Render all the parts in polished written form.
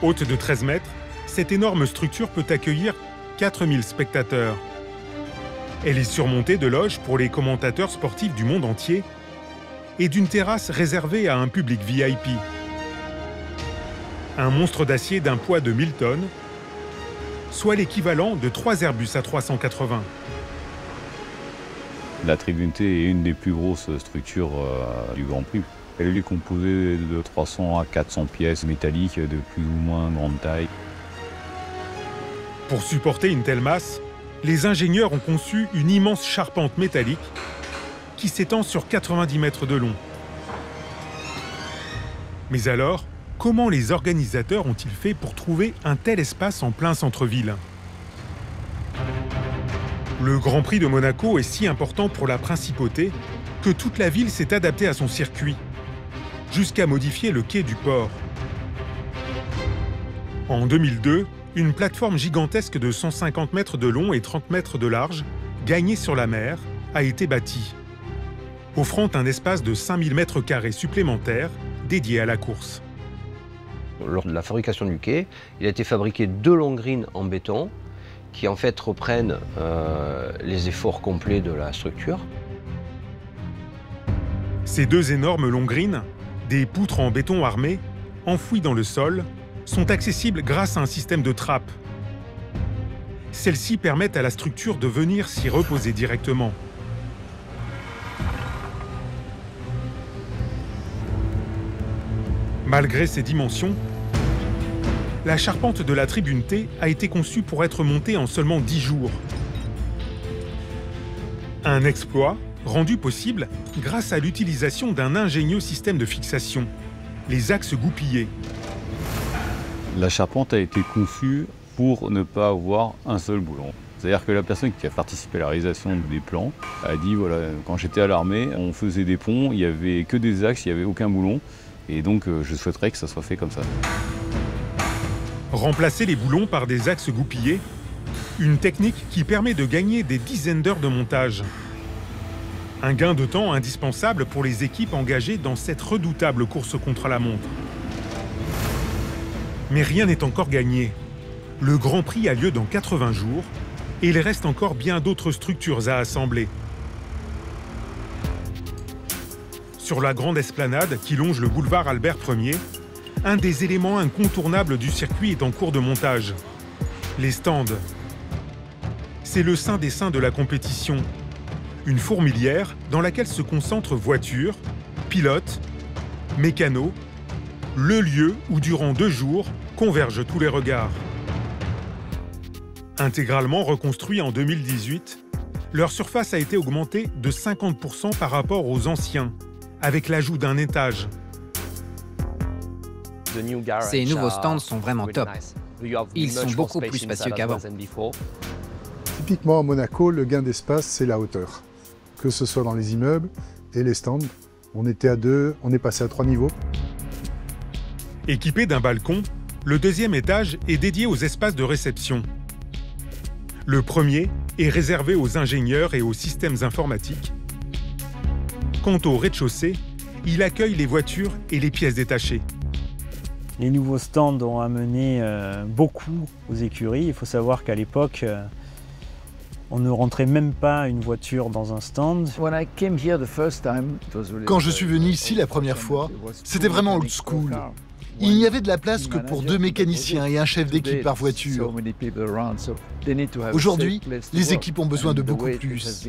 Haute de 13 mètres, cette énorme structure peut accueillir 4000 spectateurs. Elle est surmontée de loges pour les commentateurs sportifs du monde entier et d'une terrasse réservée à un public VIP. Un monstre d'acier d'un poids de 1000 tonnes, soit l'équivalent de 3 Airbus A380. La Tribune T est une des plus grosses structures du Grand Prix. Elle est composée de 300 à 400 pièces métalliques de plus ou moins grande taille. Pour supporter une telle masse, les ingénieurs ont conçu une immense charpente métallique qui s'étend sur 90 mètres de long. Mais alors, comment les organisateurs ont-ils fait pour trouver un tel espace en plein centre-ville ? Le Grand Prix de Monaco est si important pour la principauté que toute la ville s'est adaptée à son circuit, jusqu'à modifier le quai du port. En 2002, une plateforme gigantesque de 150 mètres de long et 30 mètres de large, gagnée sur la mer, a été bâtie, offrant un espace de 5000 mètres carrés supplémentaires dédié à la course. Lors de la fabrication du quai, il a été fabriqué 2 long greens en béton qui en fait reprennent les efforts complets de la structure. Ces 2 énormes long greens, des poutres en béton armé, enfouies dans le sol, sont accessibles grâce à un système de trappe. Celles-ci permettent à la structure de venir s'y reposer directement. Malgré ses dimensions, la charpente de la Tribune T a été conçue pour être montée en seulement 10 jours. Un exploit rendu possible grâce à l'utilisation d'un ingénieux système de fixation, les axes goupillés. La charpente a été conçue pour ne pas avoir un seul boulon. C'est-à-dire que la personne qui a participé à la réalisation des plans a dit voilà, quand j'étais à l'armée, on faisait des ponts, il n'y avait que des axes, il n'y avait aucun boulon. Et donc je souhaiterais que ça soit fait comme ça. Remplacer les boulons par des axes goupillés, une technique qui permet de gagner des dizaines d'heures de montage. Un gain de temps indispensable pour les équipes engagées dans cette redoutable course contre la montre. Mais rien n'est encore gagné. Le Grand Prix a lieu dans 80 jours et il reste encore bien d'autres structures à assembler. Sur la grande esplanade qui longe le boulevard Albert Ier, un des éléments incontournables du circuit est en cours de montage. Les stands. C'est le saint des saints de la compétition. Une fourmilière dans laquelle se concentrent voitures, pilotes, mécanos, le lieu où durant 2 jours convergent tous les regards. Intégralement reconstruit en 2018, leur surface a été augmentée de 50% par rapport aux anciens, avec l'ajout d'un étage. Ces nouveaux stands sont vraiment top. Ils sont beaucoup plus spacieux qu'avant. Typiquement à Monaco, le gain d'espace, c'est la hauteur. Que ce soit dans les immeubles et les stands. On était à 2, on est passé à 3 niveaux. Équipé d'un balcon, le 2e étage est dédié aux espaces de réception. Le premier est réservé aux ingénieurs et aux systèmes informatiques. Quant au rez-de-chaussée, il accueille les voitures et les pièces détachées. Les nouveaux stands ont amené beaucoup aux écuries. Il faut savoir qu'à l'époque, on ne rentrait même pas une voiture dans un stand. Quand je suis venu ici la première fois, c'était vraiment old school. Il n'y avait de la place que pour 2 mécaniciens et un chef d'équipe par voiture. Aujourd'hui, les équipes ont besoin de beaucoup plus.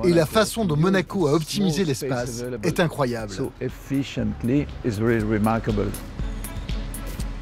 Et la façon dont Monaco a optimisé l'espace est incroyable.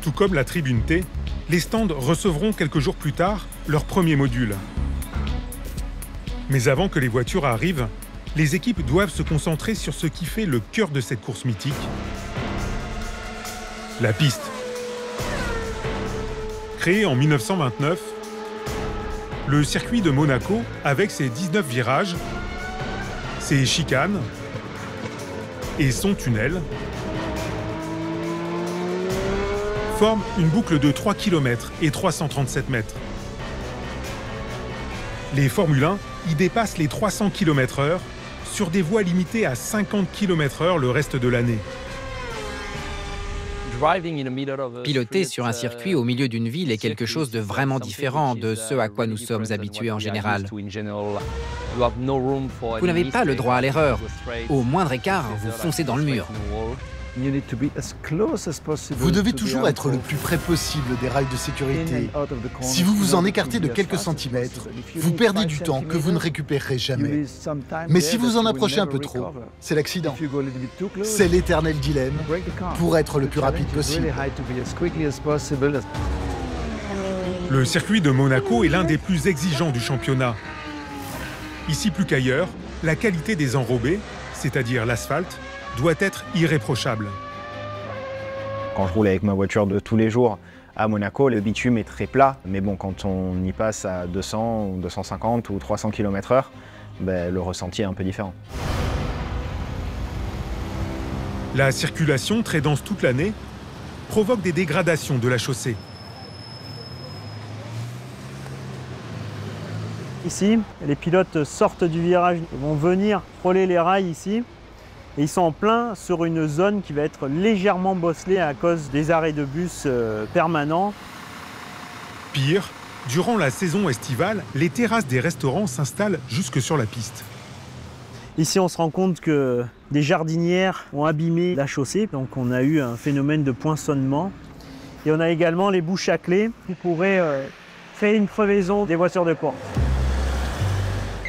Tout comme la Tribune T, les stands recevront quelques jours plus tard leur premier module. Mais avant que les voitures arrivent, les équipes doivent se concentrer sur ce qui fait le cœur de cette course mythique, la piste. Créé en 1929, le circuit de Monaco, avec ses 19 virages, ses chicanes et son tunnel, forme une boucle de 3 km et 337 mètres. Les Formule 1 y dépassent les 300 km/h sur des voies limitées à 50 km/h le reste de l'année. Piloter sur un circuit au milieu d'une ville est quelque chose de vraiment différent de ce à quoi nous sommes habitués en général. Vous n'avez pas le droit à l'erreur. Au moindre écart, vous foncez dans le mur. Vous devez toujours être le plus près possible des rails de sécurité. Si vous vous en écartez de quelques centimètres, vous perdez du temps que vous ne récupérerez jamais. Mais si vous en approchez un peu trop, c'est l'accident. C'est l'éternel dilemme pour être le plus rapide possible. Le circuit de Monaco est l'un des plus exigeants du championnat. Ici plus qu'ailleurs, la qualité des enrobés, c'est-à-dire l'asphalte, doit être irréprochable. Quand je roule avec ma voiture de tous les jours à Monaco, le bitume est très plat. Mais bon, quand on y passe à 200, ou 250 ou 300 km/h, le ressenti est un peu différent. La circulation, très dense toute l'année, provoque des dégradations de la chaussée. Ici, les pilotes sortent du virage, ils vont venir frôler les rails ici. Et ils sont en plein sur une zone qui va être légèrement bosselée à cause des arrêts de bus permanents. Pire, durant la saison estivale, les terrasses des restaurants s'installent jusque sur la piste. Ici, on se rend compte que des jardinières ont abîmé la chaussée, donc on a eu un phénomène de poinçonnement. Et on a également les bouches à clé qui pourraient créer une crevaison des voitures de course.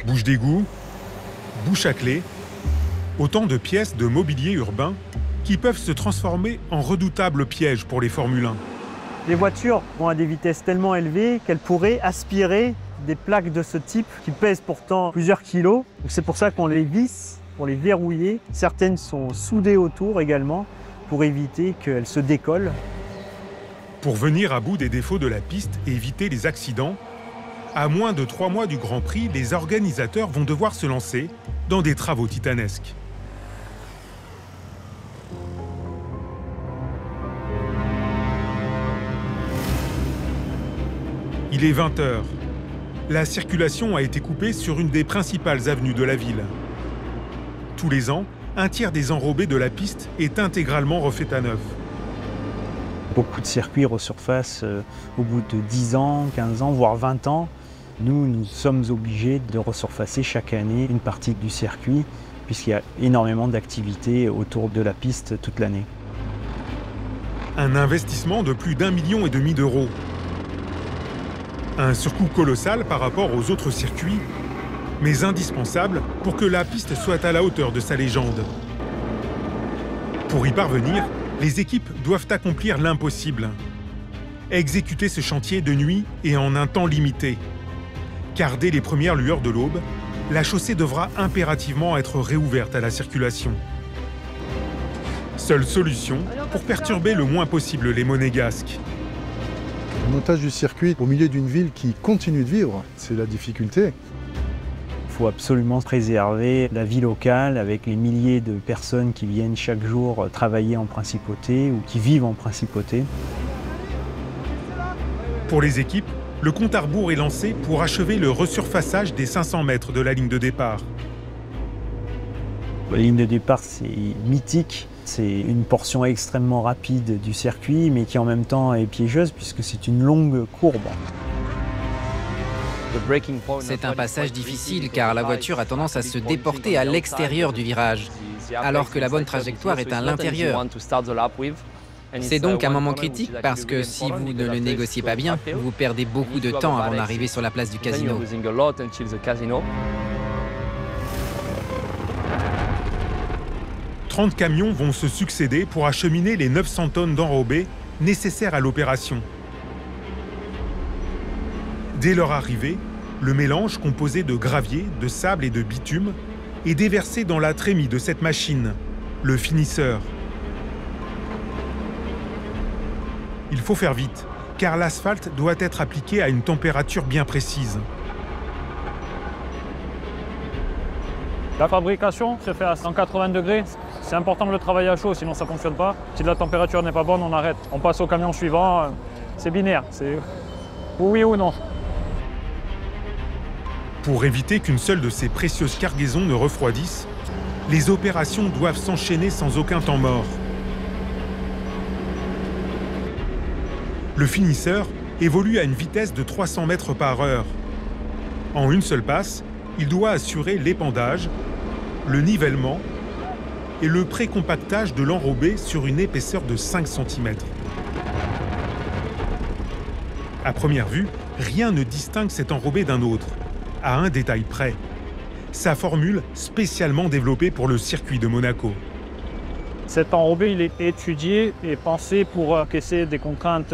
Bouche d'égout, bouche à clé, autant de pièces de mobilier urbain qui peuvent se transformer en redoutables pièges pour les Formule 1. Les voitures vont à des vitesses tellement élevées qu'elles pourraient aspirer des plaques de ce type qui pèsent pourtant plusieurs kilos. C'est pour ça qu'on les visse, pour les verrouiller. Certaines sont soudées autour également pour éviter qu'elles se décollent. Pour venir à bout des défauts de la piste et éviter les accidents, à moins de 3 mois du Grand Prix, les organisateurs vont devoir se lancer dans des travaux titanesques. Il est 20h. La circulation a été coupée sur une des principales avenues de la ville. Tous les ans, un tiers des enrobés de la piste est intégralement refait à neuf. Beaucoup de circuits resurfacent au bout de 10 ans, 15 ans, voire 20 ans. Nous sommes obligés de resurfacer chaque année une partie du circuit puisqu'il y a énormément d'activités autour de la piste toute l'année. Un investissement de plus d'1,5 million d'euros. Un surcoût colossal par rapport aux autres circuits, mais indispensable pour que la piste soit à la hauteur de sa légende. Pour y parvenir, les équipes doivent accomplir l'impossible. Exécuter ce chantier de nuit et en un temps limité. Car dès les premières lueurs de l'aube, la chaussée devra impérativement être réouverte à la circulation. Seule solution pour perturber le moins possible les monégasques. Le montage du circuit au milieu d'une ville qui continue de vivre, c'est la difficulté. Il faut absolument préserver la vie locale avec les milliers de personnes qui viennent chaque jour travailler en principauté ou qui vivent en principauté. Pour les équipes, le compte à rebours est lancé pour achever le resurfaçage des 500 mètres de la ligne de départ. La ligne de départ, c'est mythique. C'est une portion extrêmement rapide du circuit, mais qui en même temps est piégeuse puisque c'est une longue courbe. C'est un passage difficile car la voiture a tendance à se déporter à l'extérieur du virage, alors que la bonne trajectoire est à l'intérieur. C'est donc un moment critique parce que si vous ne le négociez pas bien, vous perdez beaucoup de temps avant d'arriver sur la place du casino. 30 camions vont se succéder pour acheminer les 900 tonnes d'enrobés nécessaires à l'opération. Dès leur arrivée, le mélange composé de gravier, de sable et de bitume est déversé dans la trémie de cette machine, le finisseur. Il faut faire vite, car l'asphalte doit être appliqué à une température bien précise. La fabrication se fait à 180 degrés. C'est important de le travailler à chaud, sinon ça ne fonctionne pas. Si la température n'est pas bonne, on arrête. On passe au camion suivant. C'est binaire, c'est oui ou non. Pour éviter qu'une seule de ces précieuses cargaisons ne refroidisse, les opérations doivent s'enchaîner sans aucun temps mort. Le finisseur évolue à une vitesse de 300 mètres par heure. En une seule passe, il doit assurer l'épandage, le nivellement et le précompactage de l'enrobé sur une épaisseur de 5 cm. À première vue, rien ne distingue cet enrobé d'un autre, à un détail près. Sa formule spécialement développée pour le circuit de Monaco. Cet enrobé, il est étudié et pensé pour encaisser des contraintes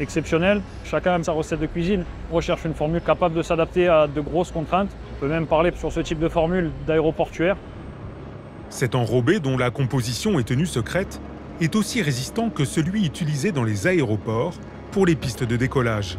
exceptionnelles. Chacun a sa recette de cuisine. On recherche une formule capable de s'adapter à de grosses contraintes. On peut même parler sur ce type de formule d'aéroportuaire. Cet enrobé, dont la composition est tenue secrète, est aussi résistant que celui utilisé dans les aéroports pour les pistes de décollage.